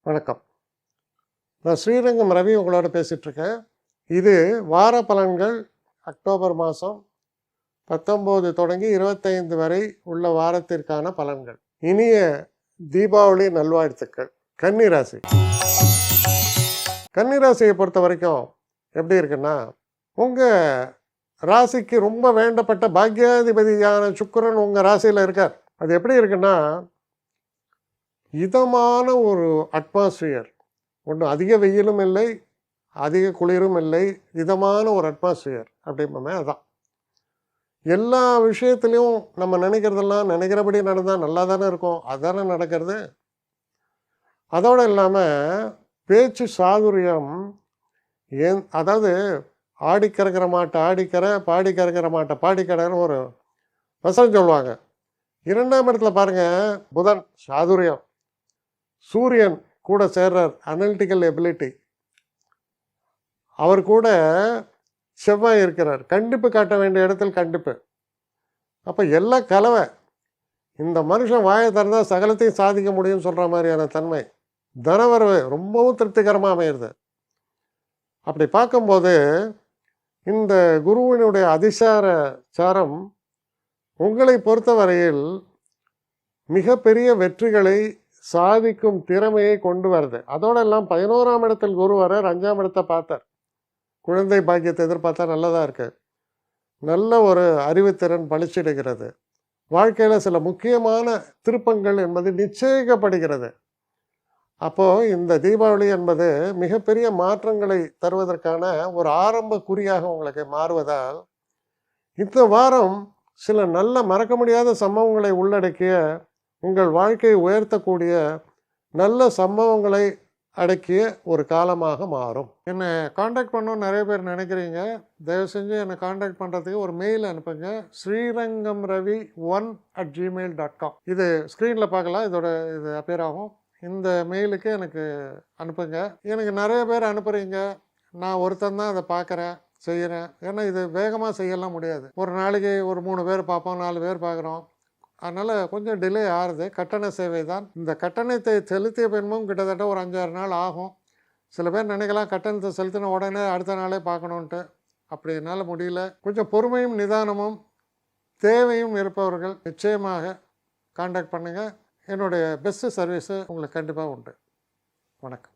வணக்கம். நான் ஸ்ரீரங்கம் ரவி உங்களோட பேசிகிட்ருக்கேன். இது வார பலன்கள் அக்டோபர் மாதம் 19 தொடங்கி 25 வரை உள்ள வாரத்திற்கான பலன்கள். இனிய தீபாவளி நல்வாழ்த்துக்கள். கன்னிராசி. கன்னிராசியை பொறுத்த வரைக்கும் எப்படி இருக்குன்னா, உங்கள் ராசிக்கு ரொம்ப வேண்டப்பட்ட பாக்யாதிபதியான சுக்கிரன் உங்கள் ராசியில் இருக்கார். அது எப்படி இருக்குன்னா, இதமான ஒரு அட்மாஸ்பியர். ஒன்றும் அதிக வெயிலும் இல்லை, அதிக குளிரும் இல்லை, இதமான ஒரு அட்மாஸ்பியர் அப்படிம்போமே அதுதான். எல்லா விஷயத்துலையும் நம்ம நினைக்கிறதெல்லாம் நினைக்கிறபடி நடந்தால் நல்லா தானே இருக்கும். அதுதானே நடக்கிறது. அதோடு இல்லாமல் பேச்சு சாதுரியம். அதாவது ஆடி கறக்கிற மாட்டை ஆடிக்கரை, பாடி கறக்கிற மாட்டை பாடிக்கரைன்னு ஒரு வசனம் சொல்லுவாங்க. 2ஆம் இடத்துல பாருங்கள், புதன் சாதுரியம். சூரியன் கூட சேர்றார், அனலிட்டிக்கல் எபிலிட்டி. அவர் கூட செவ்வாய் இருக்கிறார், கண்டிப்பு காட்ட வேண்டிய இடத்தில் கண்டிப்பு. அப்போ எல்லாம் கலவை. இந்த மனுஷன் வாயை திறந்தால் சகலத்தையும் சாதிக்க முடியும்னு சொல்கிற மாதிரியான தன்மை. தனவரவு ரொம்பவும் திருப்திகரமாக அமையிறது. அப்படி பார்க்கும்போது இந்த குருவினுடைய அதிசார சாரம் உங்களை பொறுத்தவரையில் மிகப்பெரிய வெற்றிகளை சாதிக்கும் திறமையை கொண்டு வருது. அதோடெல்லாம் 11ஆம் இடத்தில் குரு வரார், 5ஆம் இடத்தை பார்த்தார். குழந்தை பாக்கியத்தை எதிர்பார்த்தா நல்லதாக இருக்குது. நல்ல ஒரு அறிவுத்திறன் பளிச்சிடுகிறது. வாழ்க்கையில் சில முக்கியமான திருப்பங்கள் என்பது நிச்சயிக்கப்படுகிறது. அப்போது இந்த தீபாவளி என்பது மிகப்பெரிய மாற்றங்களை தருவதற்கான ஒரு ஆரம்ப குறியாக உங்களுக்கு மாறுவதால், இந்த வாரம் சில நல்ல மறக்க முடியாத சம்பவங்களை உள்ளடக்கிய, உங்கள் வாழ்க்கையை உயர்த்தக்கூடிய நல்ல சம்பவங்களை அடக்கிய ஒரு காலமாக மாறும். என்னை காண்டாக்ட் பண்ணணும்னு நிறைய பேர் நினைக்கிறீங்க. தயவு செஞ்சு என்னை காண்டாக்ட் பண்ணுறதுக்கு ஒரு மெயில் அனுப்புங்க. srirangamravi1@gmail.com. இது ஸ்க்ரீனில் பார்க்கலாம், இது அப்பியர் ஆகும். இந்த மெயிலுக்கு எனக்கு அனுப்புங்க. எனக்கு நிறைய பேர் அனுப்புகிறீங்க, நான் ஒருத்தன் தான் அதை பார்க்குறேன், செய்கிறேன். ஏன்னா இது வேகமாக செய்யலாம் முடியாது. ஒரு நாளைக்கு ஒரு 3 பேர் பார்ப்போம், 4 பேர் பார்க்குறோம். அதனால் கொஞ்சம் டிலே ஆகுது. கட்டண சேவை தான். இந்த கட்டணத்தை செலுத்திய பின்பும் கிட்டத்தட்ட ஒரு 5-6 நாள் ஆகும். சில பேர் நினைக்கலாம் கட்டணத்தை செலுத்தின உடனே அடுத்த நாளே பார்க்கணுன்ட்டு. அப்படி என்னால் முடியல. கொஞ்சம் பொறுமையும் நிதானமும் தேவையும் இருப்பவர்கள் நிச்சயமாக காண்டாக்ட் பண்ணுங்கள். என்னுடைய பெஸ்ட்டு சர்வீஸு உங்களுக்கு கண்டிப்பாக உண்டு. வணக்கம்.